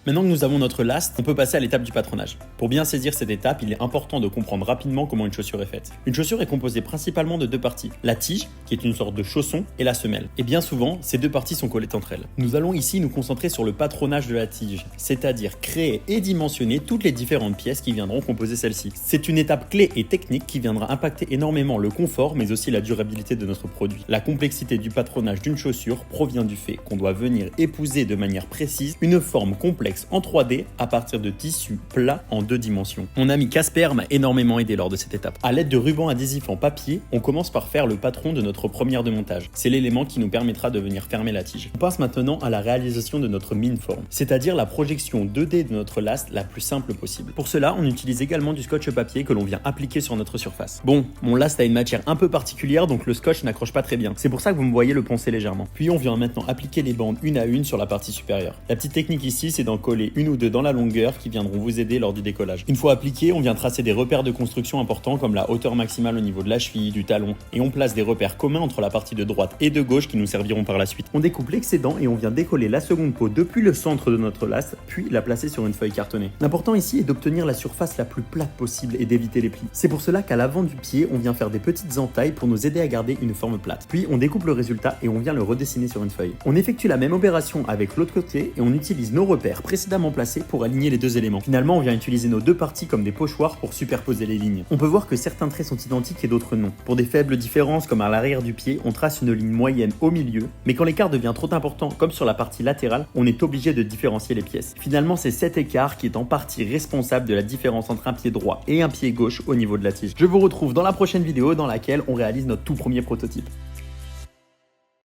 Maintenant que nous avons notre last, on peut passer à l'étape du patronage. Pour bien saisir cette étape, il est important de comprendre rapidement comment une chaussure est faite. Une chaussure est composée principalement de deux parties, la tige, qui est une sorte de chausson, et la semelle. Et bien souvent, ces deux parties sont collées entre elles. Nous allons ici nous concentrer sur le patronage de la tige, c'est-à-dire créer et dimensionner toutes les différentes pièces qui viendront composer celle-ci. C'est une étape clé et technique qui viendra impacter énormément le confort, mais aussi la durabilité de notre produit. La complexité du patronage d'une chaussure provient du fait qu'on doit venir épouser de manière précise une forme complexe en 3D à partir de tissus plats en 2 dimensions. Mon ami Casper m'a énormément aidé lors de cette étape. À l'aide de rubans adhésifs en papier, on commence par faire le patron de notre première de montage. C'est l'élément qui nous permettra de venir fermer la tige. On passe maintenant à la réalisation de notre mine forme, c'est-à-dire la projection 2D de notre last la plus simple possible. Pour cela, on utilise également du scotch papier que l'on vient appliquer sur notre surface. Bon, mon last a une matière un peu particulière, donc le scotch n'accroche pas très bien. C'est pour ça que vous me voyez le poncer légèrement. Puis on vient maintenant appliquer les bandes une à une sur la partie supérieure. La petite technique ici, c'est d'en coller une ou deux dans la longueur qui viendront vous aider lors du décollage. Une fois appliqué, on vient tracer des repères de construction importants comme la hauteur maximale au niveau de la cheville, du talon, et on place des repères communs entre la partie de droite et de gauche qui nous serviront par la suite. On découpe l'excédent et on vient décoller la seconde peau depuis le centre de notre last, puis la placer sur une feuille cartonnée. L'important ici est d'obtenir la surface la plus plate possible et d'éviter les plis. C'est pour cela qu'à l'avant du pied, on vient faire des petites entailles pour nous aider à garder une forme plate. Puis on découpe le résultat et on vient le redessiner sur une feuille. On effectue la même opération avec l'autre côté et on utilise nos repères précédemment placés pour aligner les deux éléments. Finalement, on vient utiliser nos deux parties comme des pochoirs pour superposer les lignes. On peut voir que certains traits sont identiques et d'autres non. Pour des faibles différences comme à l'arrière du pied, on trace une ligne moyenne au milieu, mais quand l'écart devient trop important comme sur la partie latérale, on est obligé de différencier les pièces. Finalement, c'est cet écart qui est en partie responsable de la différence entre un pied droit et un pied gauche au niveau de la tige. Je vous retrouve dans la prochaine vidéo dans laquelle on réalise notre tout premier prototype.